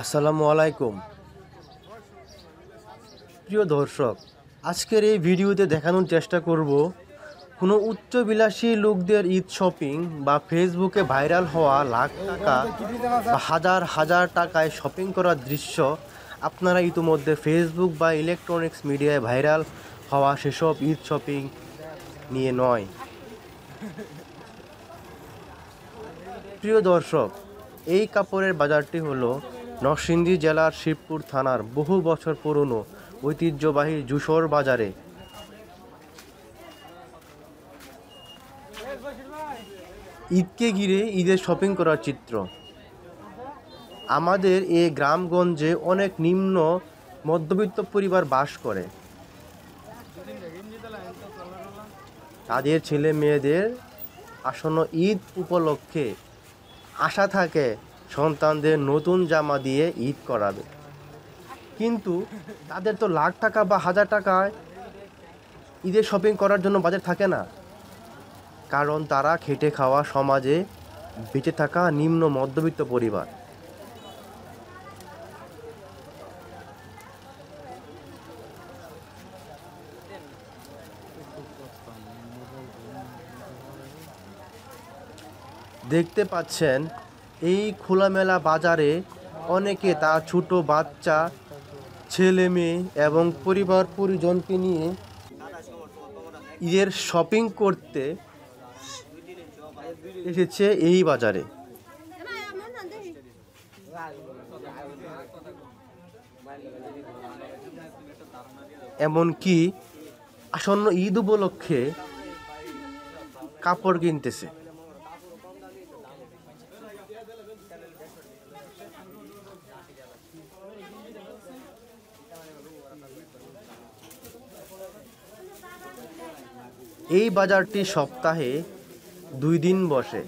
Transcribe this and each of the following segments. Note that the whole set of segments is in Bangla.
আসসালামু আলাইকুম প্রিয় দর্শক, আজকের এই ভিডিওতে দেখানোর চেষ্টা করব কোনো উচ্চবিলাসী লোকদের ঈদ শপিং বা ফেসবুকে ভাইরাল হওয়া লাখ টাকা বা হাজার হাজার টাকায় শপিং করার দৃশ্য। আপনারা ইতিমধ্যে ফেসবুক বা ইলেকট্রনিক্স মিডিয়ায় ভাইরাল হওয়া সেসব ঈদ শপিং নিয়ে নয়। প্রিয় দর্শক, এই কাপড়ের বাজারটি হলো নরসিংদী জেলার শিবপুর থানার বহু বছর পুরনো ঐতিহ্যবাহী যশোর বাজারে। ঈদকে ঘিরে ঈদের শপিং করার চিত্র। আমাদের এই গ্রামগঞ্জে অনেক নিম্ন মধ্যবিত্ত পরিবার বাস করে। তাদের ছেলে মেয়েদের আসন্ন ঈদ উপলক্ষে আশা থাকে সন্তানদের নতুন জামা দিয়ে ঈদ করাবে, কিন্তু তাদের তো লাখ টাকা বা হাজার টাকায় ঈদের শপিং করার জন্য বাজেট থাকে না, কারণ তারা খেটে খাওয়া সমাজে বেঁচে থাকা নিম্ন মধ্যবিত্ত পরিবার। দেখতে পাচ্ছেন এই খোলামেলা বাজারে অনেকে তার ছোট বাচ্চা, ছেলে মেয়ে এবং পরিবার পরিজনকে নিয়ে ঈদের শপিং করতে এসেছে এই বাজারে। এমনকি আসন্ন ঈদ উপলক্ষে কাপড় কিনতেছে। এই বাজারটি সপ্তাহে 2 দিন বসে।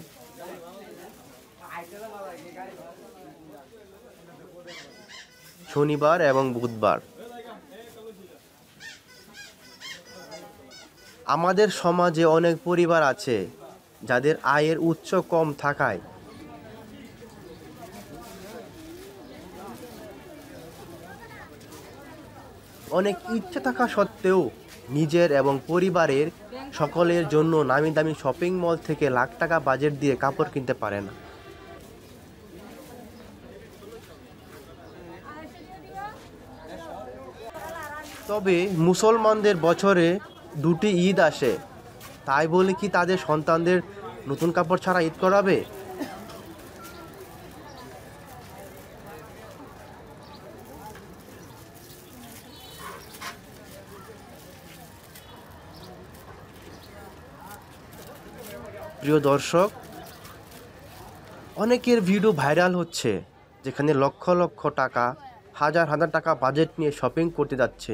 শনিবার এবং বুধবার। আমাদের সমাজে অনেক পরিবার আছে যাদের আয়ের উৎস কম থাকায় অনেক ইচ্ছে থাকা সত্ত্বেও নিজের এবং পরিবারের সকলের জন্য নামি দামি শপিং মল থেকে লাখ টাকা বাজেট দিয়ে কাপড় কিনতে পারে না। তবে মুসলমানদের বছরে 2টি ঈদ আসে, তাই বলে কি তাদের সন্তানদের নতুন কাপড় ছাড়া ঈদ করাবে? প্রিয় দর্শক, অনেকের ভিডিও ভাইরাল হচ্ছে যেখানে লক্ষ লক্ষ টাকা, হাজার হাজার টাকা বাজেট নিয়ে শপিং করতে যাচ্ছে।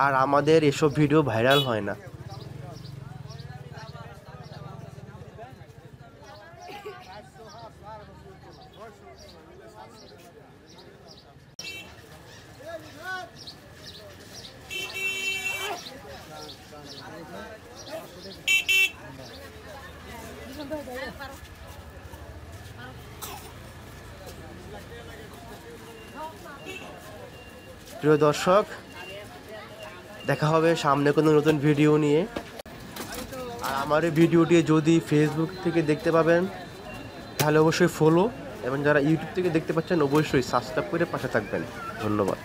আর আমাদের এসব ভিডিও ভাইরাল হয় না। প্রিয় দর্শক, দেখা হবে সামনে কোনো নতুন ভিডিও নিয়ে। আর আমার এই ভিডিওটি যদি ফেসবুক থেকে দেখতে পাবেন তাহলে অবশ্যই ফলো, এবং যারা ইউটিউব থেকে দেখতে পাচ্ছেন অবশ্যই সাবস্ক্রাইব করে পাশে থাকবেন। ধন্যবাদ।